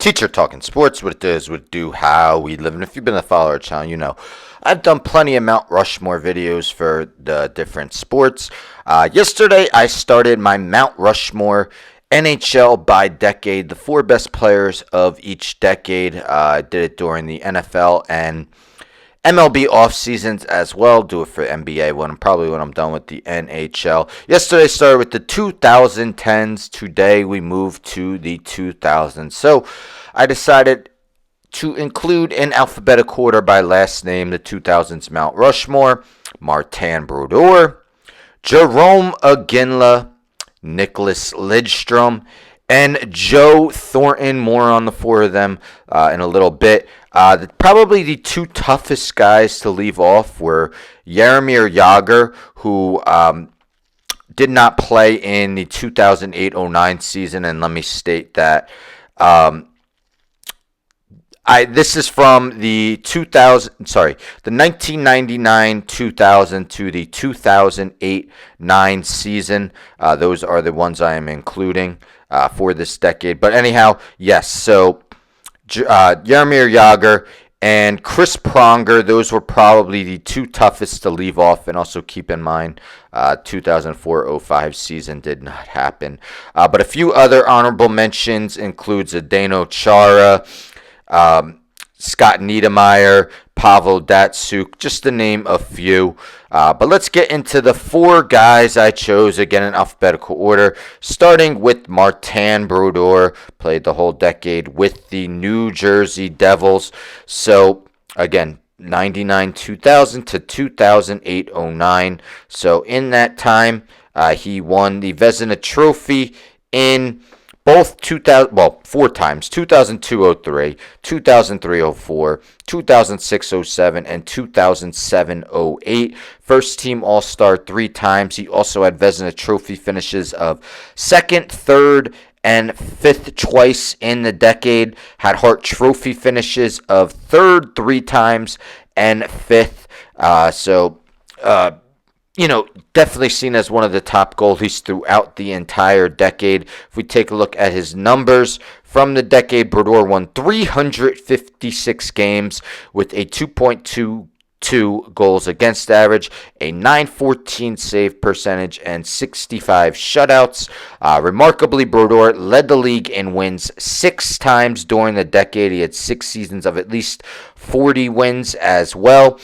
Teacher talking sports, what it does, what it do, how we live. And if you've been a follower of the channel, you know I've done plenty of Mount Rushmore videos for the different sports. Yesterday, I started my Mount Rushmore NHL by decade, the 4 best players of each decade. I did it during the NFL and MLB off seasons as well. Do it for NBA when I'm done with the NHL. Yesterday started with the 2010s. Today we move to the 2000s. So I decided to include in alphabetical order by last name the 2000s Mount Rushmore: Martin Brodeur, Jerome Iginla, Nicholas Lidstrom, and Joe Thornton. More on the 4 of them in a little bit. Probably the 2 toughest guys to leave off were Jaromir Jagr, who did not play in the 2008-09 season, and let me state that this is from the 1999-2000 to the 2008-09 season. Those are the ones I am including for this decade. But anyhow, yes, so Jaromir Jagr and Chris Pronger, those were probably the 2 toughest to leave off. And also keep in mind, 2004-05 season did not happen. But a few other honorable mentions includes Zdeno Chara, Scott Niedermayer, Pavel Datsyuk, just to name a few. But let's get into the 4 guys I chose, again in alphabetical order, starting with Martin Brodeur. Played the whole decade with the New Jersey Devils. So, again, 99-2000 to 2008-09. So, in that time, he won the Vezina Trophy in both 4 times: 2002-03, 2003-04, 2006-07, and 2007-08. First team All-Star 3 times. He also had Vezina Trophy finishes of 2nd, 3rd, and 5th twice in the decade. Had Hart Trophy finishes of 3rd 3 times and 5th. Definitely seen as one of the top goalies throughout the entire decade. If we take a look at his numbers from the decade, Brodeur won 356 games with a 2.22 goals against average, a .914 save percentage, and 65 shutouts. Remarkably, Brodeur led the league in wins 6 times during the decade. He had 6 seasons of at least 40 wins as well.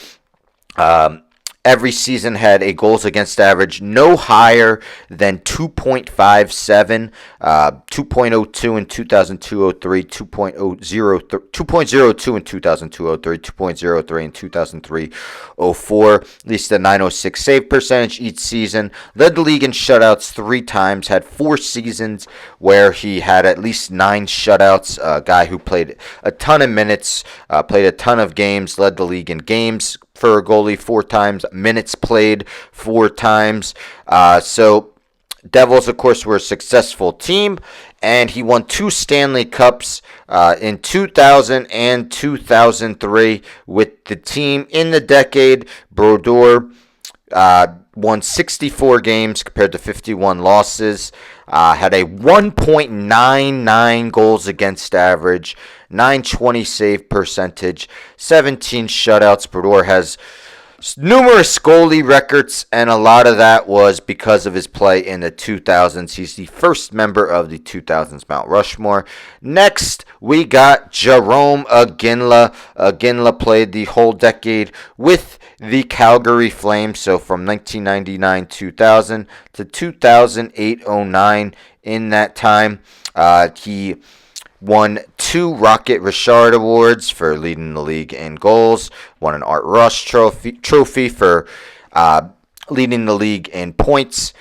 Every season had a goals against average no higher than 2.57, 2.02 in 2002-03, 2.02 in 2002-03, 2.03 in 2003-04. At least a .906 save percentage each season. Led the league in shutouts 3 times. Had 4 seasons where he had at least 9 shutouts. A guy who played a ton of minutes, played a ton of games. Led the league in games for a goalie 4 times, minutes played 4 times. So Devils, of course, were a successful team, and he won 2 Stanley Cups in 2000 and 2003 with the team. In the decade, Brodeur won 64 games compared to 51 losses. Had a 1.99 goals against average, .920 save percentage, 17 shutouts. Brodeur has numerous goalie records, and a lot of that was because of his play in the 2000s. He's the first member of the 2000s Mount Rushmore. Next, we got Jerome Iginla. Iginla played the whole decade with the Calgary Flames, so from 1999-2000 to 2008-09. In that time, he won 2 Rocket Richard Awards for leading the league in goals. Won an Art Ross trophy for leading the league in points.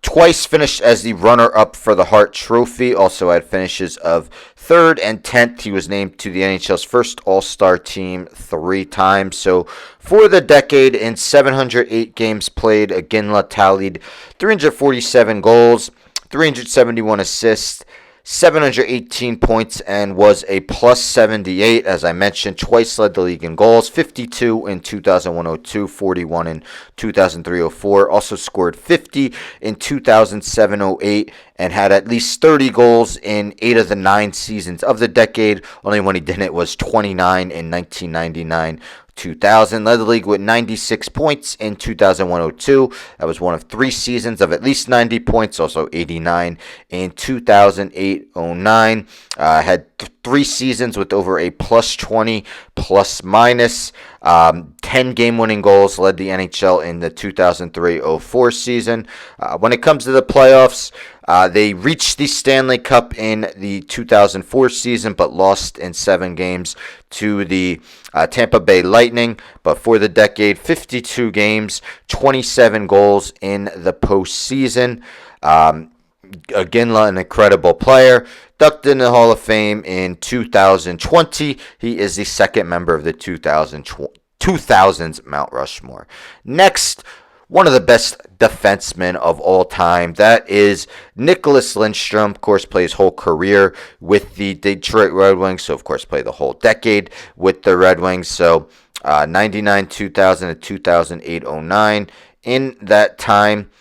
Twice finished as the runner-up for the Hart Trophy. Also had finishes of 3rd and 10th. He was named to the NHL's first All-Star team 3 times. So for the decade, in 708 games played, Iginla tallied 347 goals, 371 assists, 718 points and was a plus 78. As I mentioned, twice led the league in goals, 52 in 2001-02, 41 in 2003-04. Also scored 50 in 2007-08 and had at least 30 goals in 8 of the 9 seasons of the decade. Only when he didn't was 29 in 1999-2000. Led the league with 96 points in 2001-02. That was one of 3 seasons of at least 90 points. Also 89 in 2008-09. Had 3 seasons with over a plus 20, plus minus. 10 game-winning goals, led the NHL in the 2003-04 season. When it comes to the playoffs, they reached the Stanley Cup in the 2004 season, but lost in 7 games to the Tampa Bay Lightning. But for the decade, 52 games, 27 goals in the postseason. Again, an incredible player. Ducked in the Hall of Fame in 2020. He is the second member of the 2000s Mount Rushmore. Next, one of the best defensemen of all time. That is Nicholas Lindstrom. Of course, played his whole career with the Detroit Red Wings. So, of course, played the whole decade with the Red Wings. So, 99, 2000, to 2008-09. In that time,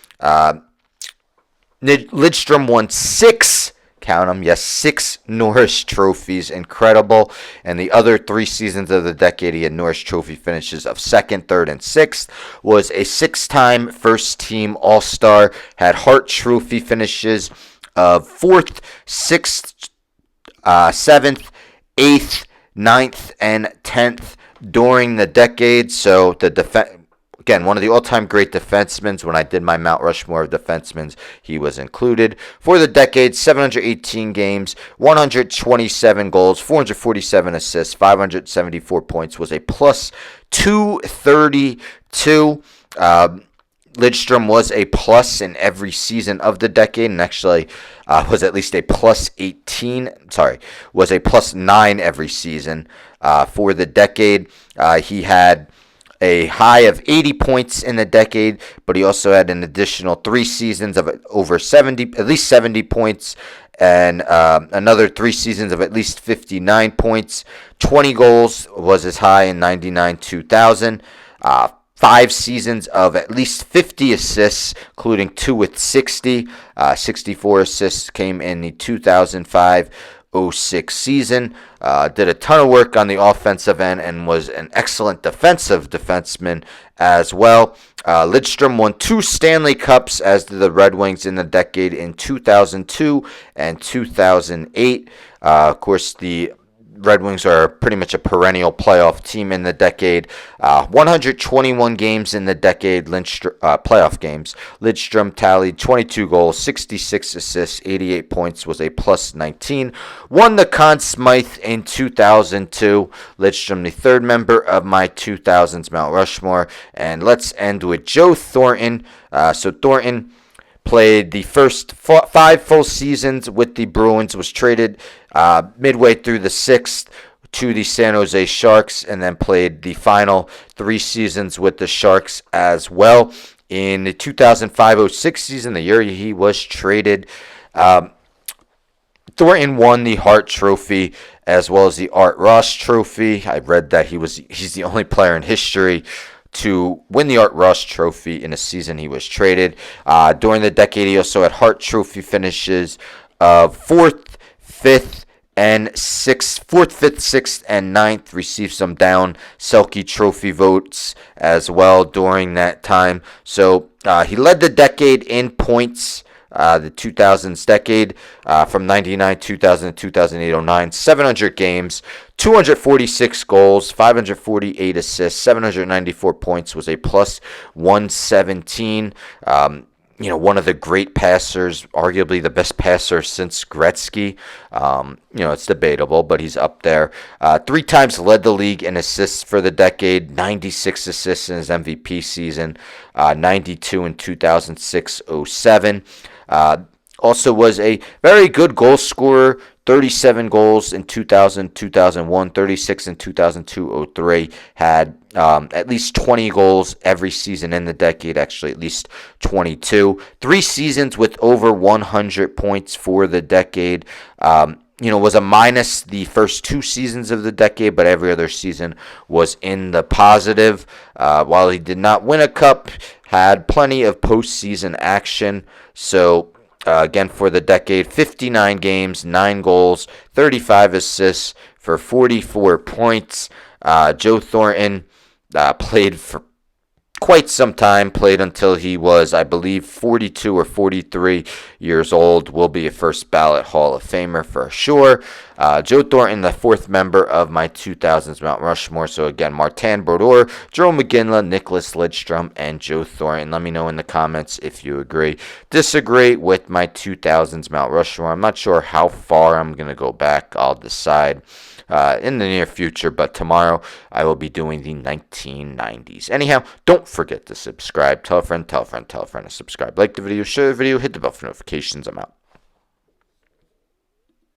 Lidstrom won 6, count them, yes, 6 Norris trophies. Incredible. And the other 3 seasons of the decade, he had Norris trophy finishes of 2nd, 3rd, and 6th. Was a 6-time first-team All-Star. Had Hart trophy finishes of 4th, 6th, 7th, 8th, 9th, and 10th during the decade. So the again, one of the all-time great defensemen. When I did my Mount Rushmore of defensemen, he was included. For the decade, 718 games, 127 goals, 447 assists, 574 points. Was a plus 232. Lidstrom was a plus in every season of the decade, and actually was at least a plus 18. Was a plus 9 every season for the decade. He had a high of 80 points in the decade, but he also had an additional 3 seasons of over 70, at least 70 points, and another 3 seasons of at least 59 points. 20 goals was his high in 99-2000. 5 seasons of at least 50 assists, including 2 with 60. 64 assists came in the 2005-06 season. Did a ton of work on the offensive end and was an excellent defensive defenseman as well. Lidstrom won 2 Stanley Cups, as did the Red Wings in the decade in 2002 and 2008. Of course, the Red Wings are pretty much a perennial playoff team in the decade. 121 games in the decade, playoff games. Lidstrom tallied 22 goals, 66 assists, 88 points, was a plus 19. Won the Conn Smythe in 2002. Lidstrom, the 3rd member of my 2000s Mount Rushmore. And let's end with Joe Thornton. So Thornton played the first 5 full seasons with the Bruins, was traded midway through the 6th to the San Jose Sharks, and then played the final 3 seasons with the Sharks as well. In the 2005-06 season, the year he was traded, Thornton won the Hart Trophy as well as the Art Ross Trophy. I read that he's the only player in history to win the Art Ross Trophy in a season he was traded. During the decade, he also had Hart Trophy finishes of 4th, 5th, and 6th. 4th, 5th, 6th, and 9th. Received some down Selke Trophy votes as well during that time. So he led the decade in points. The 2000s decade, from 99, 2000 to 2008-09, 700 games, 246 goals, 548 assists, 794 points, was a plus 117. One of the great passers, arguably the best passer since Gretzky. It's debatable, but he's up there. 3 times led the league in assists for the decade, 96 assists in his MVP season, 92 in 2006-07. Also was a very good goal scorer 37 goals in 2000, 2001, 36 in 2002, 03. Had at least 20 goals every season in the decade, actually at least 22. 3 seasons with over 100 points for the decade. Was a minus the first 2 seasons of the decade, but every other season was in the positive. While he did not win a cup, had plenty of postseason action. So, again, for the decade, 59 games, 9 goals, 35 assists for 44 points. Joe Thornton played for quite some time, played until he was, I believe, 42 or 43 years old. Will be a first ballot Hall of Famer for sure. Joe Thornton, the 4th member of my 2000s Mount Rushmore. So again, Martin Brodeur, Joe McGinley, Nicholas Lidstrom, and Joe Thornton. Let me know in the comments if you agree, disagree with my 2000s Mount Rushmore. I'm not sure how far I'm going to go back. I'll decide in the near future, but tomorrow I will be doing the 1990s. Anyhow, don't forget to subscribe. Tell a friend, tell a friend, tell a friend to subscribe. Like the video, share the video, hit the bell for notifications. I'm out.